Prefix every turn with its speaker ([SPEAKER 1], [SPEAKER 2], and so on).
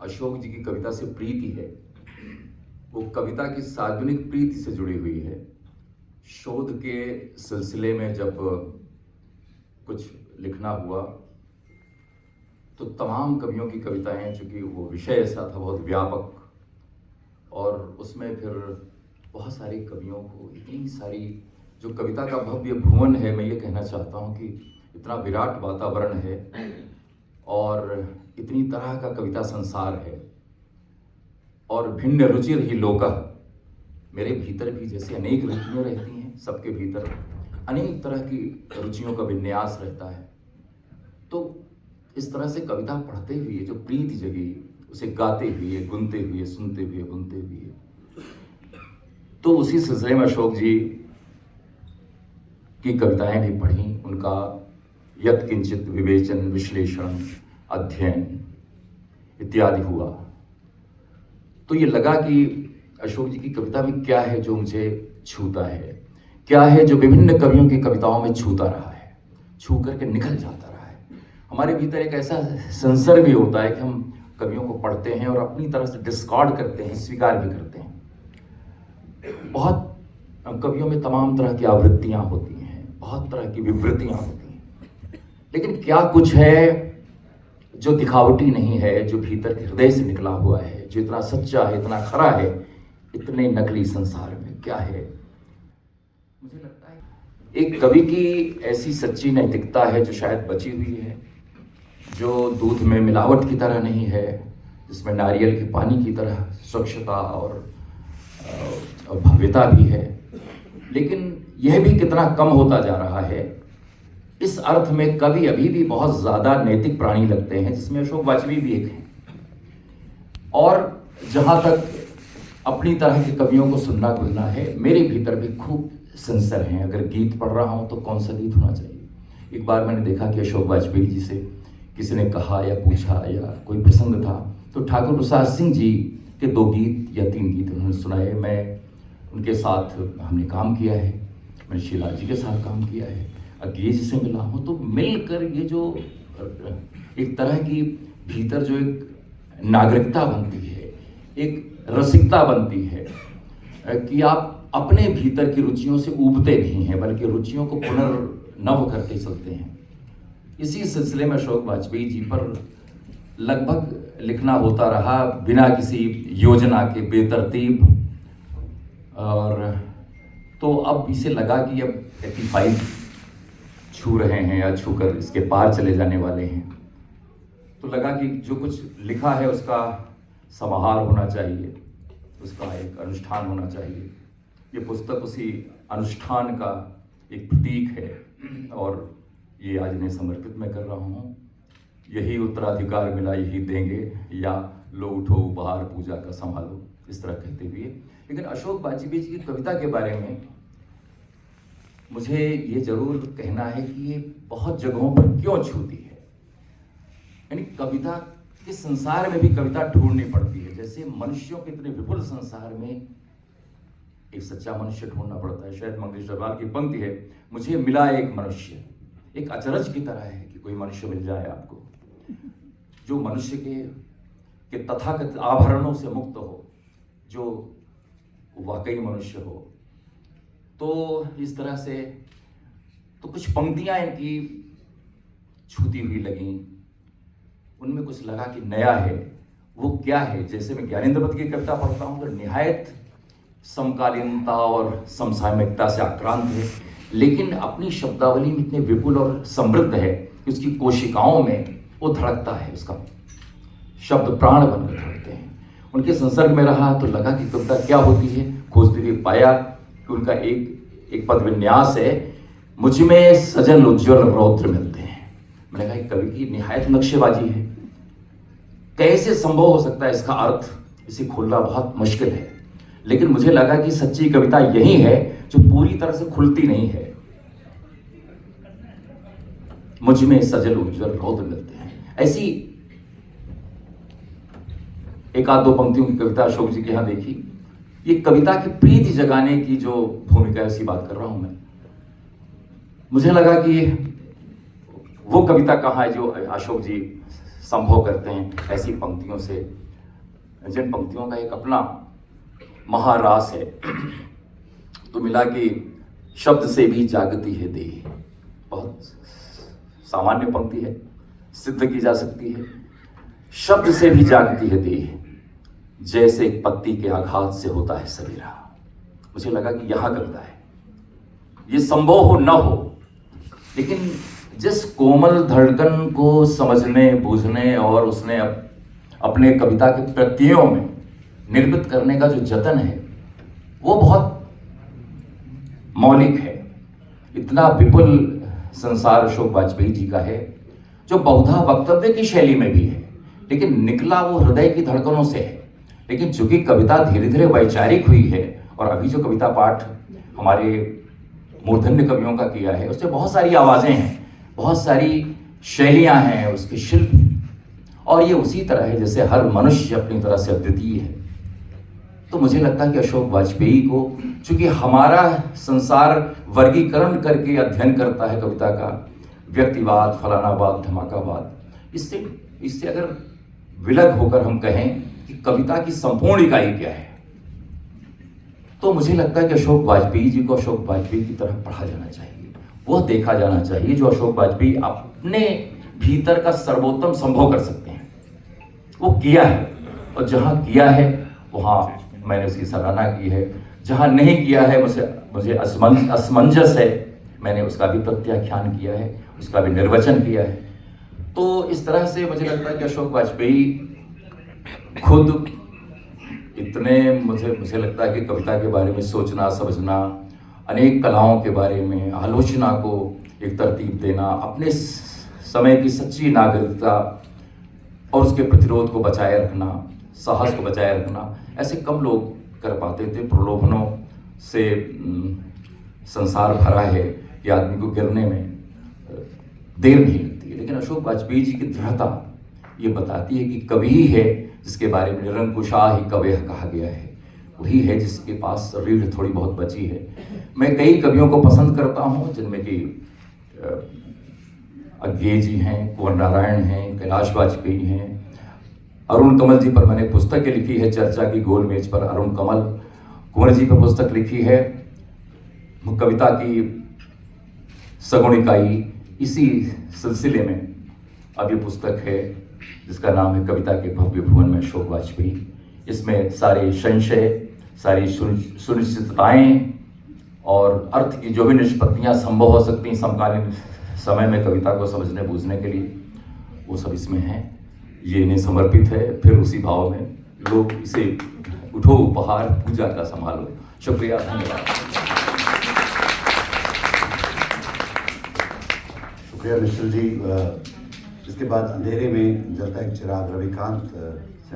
[SPEAKER 1] अशोक जी की कविता से प्रीति है, वो कविता की सार्वजनिक प्रीति से जुड़ी हुई है। शोध के सिलसिले में जब कुछ लिखना हुआ तो तमाम कवियों की कविताएं, चूँकि वो विषय ऐसा था बहुत व्यापक, और उसमें फिर बहुत सारे कवियों को इतनी सारी, जो कविता का भव्य भुवन है, मैं ये कहना चाहता हूँ कि इतना विराट वातावरण है और इतनी तरह का कविता संसार है और भिन्न रुचिर ही लोकः, मेरे भीतर भी जैसे अनेक रुचियाँ रहती हैं, सबके भीतर अनेक तरह की रुचियों का विन्यास रहता है। तो इस तरह से कविता पढ़ते हुए जो प्रीति जगी, उसे गाते हुए, गुनते हुए, सुनते हुए, बुनते हुए, तो उसी सिलसिले में अशोक जी की कविताएं भी पढ़ी। उनका यत् किंचित विवेचन, विश्लेषण, अध्ययन इत्यादि हुआ। तो ये लगा कि अशोक जी की कविता में क्या है जो मुझे छूता है, क्या है जो विभिन्न कवियों की कविताओं में छूता रहा है, छू करके निकल जाता रहा है। हमारे भीतर एक ऐसा संसर्ग भी होता है कि हम कवियों को पढ़ते हैं और अपनी तरह से डिस्कार्ड करते हैं, स्वीकार भी करते हैं। बहुत कवियों में तमाम तरह की आवृत्तियां होती हैं, बहुत तरह की विवृत्तियां होती हैं, लेकिन क्या कुछ है जो दिखावटी नहीं है, जो भीतर के हृदय से निकला हुआ है, जो इतना सच्चा है, इतना खरा है, इतने नकली संसार में क्या है? मुझे लगता है एक कवि की ऐसी सच्ची नैतिकता है जो शायद बची हुई है, जो दूध में मिलावट की तरह नहीं है, जिसमें नारियल के पानी की तरह स्वच्छता और भव्यता भी है। लेकिन यह भी कितना कम होता जा रहा है। इस अर्थ में कवि अभी भी बहुत ज़्यादा नैतिक प्राणी लगते हैं, जिसमें अशोक वाजपेयी भी एक हैं। और जहाँ तक अपनी तरह के कवियों को सुनना गुनना है, मेरे भीतर भी खूब सेंसर हैं। अगर गीत पढ़ रहा हूँ तो कौन सा गीत होना चाहिए। एक बार मैंने देखा कि अशोक वाजपेयी जी से किसी ने कहा या पूछा या कोई प्रसंग था, तो ठाकुर प्रसाद सिंह जी के 2 गीत या 3 गीत उन्होंने सुनाए। मैं उनके साथ हमने काम किया है, मैंने शीला जी के साथ काम किया है, अज्ञेय से मिला हूँ। तो मिलकर ये जो एक तरह की भीतर जो एक नागरिकता बनती है, एक रसिकता बनती है कि आप अपने भीतर की रुचियों से ऊबते नहीं हैं, बल्कि रुचियों को पुनर्नव करते चलते हैं। इसी सिलसिले में अशोक वाजपेयी जी पर लगभग लिखना होता रहा, बिना किसी योजना के, बेतरतीब। और तो अब इसे लगा कि अब 85 छू रहे हैं या छूकर इसके पार चले जाने वाले हैं, तो लगा कि जो कुछ लिखा है उसका समाहार होना चाहिए, उसका एक अनुष्ठान होना चाहिए। ये पुस्तक उसी अनुष्ठान का एक प्रतीक है और ये आज इन्हें समर्पित मैं कर रहा हूँ। यही उत्तराधिकार मिला यही देंगे, या लो उठो उपहार पूजा का संभालो, इस तरह कहते हुए। लेकिन अशोक वाजपेयी जी की कविता के बारे में मुझे ये जरूर कहना है कि ये बहुत जगहों पर क्यों छूती है। यानी कविता के संसार में भी कविता ढूंढनी पड़ती है। जैसे मनुष्यों के इतने विपुल संसार में एक सच्चा मनुष्य ढूंढना पड़ता है। शायद मंगेश अग्रवाल की पंक्ति है, मुझे मिला एक मनुष्य, एक अचरज की तरह है कि कोई मनुष्य मिल जाए आपको, जो मनुष्य के तथाकथित आभरणों से मुक्त हो, जो वाकई मनुष्य हो। तो इस तरह से तो कुछ पंक्तियां इनकी छूती हुई लगी, उनमें कुछ लगा कि नया है। वो क्या है? जैसे मैं ज्ञानेंद्र पद की कविता पढ़ता हूँ तो निहायत समकालीनता और समसामयिकता से आक्रांत है, लेकिन अपनी शब्दावली में इतने विपुल और समृद्ध है कि उसकी कोशिकाओं में वो धड़कता है, उसका शब्द प्राण बनकर धड़कते हैं। उनके संसर्ग में रहा तो लगा कि कविता क्या होती है। खोजते हुए पाया कि उनका एक पद विन्यास है, मुझ में सजल उज्ज्वल रौद्र मिलते हैं। मैंने कहा कि कवि की निहायत नक्शेबाजी है, कैसे संभव हो सकता है इसका अर्थ, इसे खोलना बहुत मुश्किल है। लेकिन मुझे लगा कि सच्ची कविता यही है जो पूरी तरह से खुलती नहीं है। मुझ में सजल उज्ज्वल रौद्र मिलते हैं, ऐसी एक आध 2 पंक्तियों की कविता अशोक जी के यहाँ देखी। ये कविता की प्रीति जगाने की जो भूमिका है, ऐसी बात कर रहा हूं मैं। मुझे लगा कि वो कविता कहाँ है जो अशोक जी संभव करते हैं ऐसी पंक्तियों से, जिन पंक्तियों का एक अपना महारास है। तो मिला कि शब्द से भी जागती है देह, बहुत सामान्य पंक्ति है, सिद्ध की जा सकती है। शब्द से भी जागती है देह, जैसे एक पत्ती के आघात से होता है सवेरा। मुझे लगा कि यहाँ कविता है, ये संभव हो न हो, लेकिन जिस कोमल धड़कन को समझने बूझने और उसने अपने कविता के प्रत्ययों में निर्मित करने का जो जतन है वो बहुत मौलिक है। इतना विपुल संसार अशोक वाजपेयी जी का है, जो बहुधा वक्तव्य की शैली में भी है, लेकिन निकला वो हृदय की धड़कनों से है। लेकिन चूंकि कविता धीरे धीरे वैचारिक हुई है, और अभी जो कविता पाठ हमारे मूर्धन्य कवियों का किया है, उससे बहुत सारी आवाज़ें हैं, बहुत सारी शैलियाँ हैं उसके शिल्प, और ये उसी तरह है जैसे हर मनुष्य अपनी तरह से अद्वितीय है। तो मुझे लगता है कि अशोक वाजपेयी को, चूंकि हमारा संसार वर्गीकरण करके अध्ययन करता है कविता का, व्यक्तिवाद, फलानावाद, धमाकावाद, इससे अगर विलग होकर हम कहें कि कविता की संपूर्ण इकाई क्या है, तो मुझे लगता है कि अशोक वाजपेयी जी को अशोक वाजपेयी की तरह पढ़ा जाना चाहिए, वह देखा जाना चाहिए जो अशोक वाजपेयी अपने भीतर का सर्वोत्तम संभव कर सकते हैं, वो किया है। और जहाँ किया है वहाँ मैंने उसकी सराहना की है, जहाँ नहीं किया है मुझे असमंजस है, मैंने उसका भी प्रत्याख्यान किया है, उसका भी निर्वचन किया है। तो इस तरह से मुझे लगता है कि अशोक वाजपेयी खुद इतने, मुझे लगता है कि कविता के बारे में सोचना समझना, अनेक कलाओं के बारे में आलोचना को एक तरतीब देना, अपने समय की सच्ची नागरिकता और उसके प्रतिरोध को बचाए रखना, साहस को बचाए रखना, ऐसे कम लोग कर पाते थे। प्रलोभनों से संसार भरा है कि आदमी को गिरने में देर नहीं लगती है, लेकिन अशोक वाजपेयी जी की दृढ़ता ये बताती है कि कवि ही है जिसके बारे में निरंकुशा ही कवि कहा गया है, वही है जिसके पास रीढ़ थोड़ी बहुत बची है। मैं कई कवियों को पसंद करता हूँ, जिनमें कि अज्ञे जी हैं, कुंवर नारायण हैं, कैलाश वाजपेयी हैं, अरुण कमल जी पर मैंने पुस्तकें लिखी है, चर्चा की गोल मेज पर अरुण कमल, कुंवर जी पर पुस्तक लिखी है, कविता की सगुण इकाई, इसी सिलसिले में अब ये पुस्तक है जिसका नाम है कविता के भव्य भुवन में अशोक वाजपेयी। इसमें सारे संशय, सारी सुनिश्चितताएं और अर्थ की जो भी निष्पत्तियां संभव हो सकती हैं समकालीन समय में कविता को समझने बूझने के लिए, वो सब इसमें हैं। ये इन्हें समर्पित है। फिर उसी भाव में लोग इसे उठो उपहार पूजा का संभालो। शुक्रिया, धन्यवाद।
[SPEAKER 2] शुक्रिया मिश्र जी। इसके बाद अंधेरे में जलता एक चिराग, रविकांत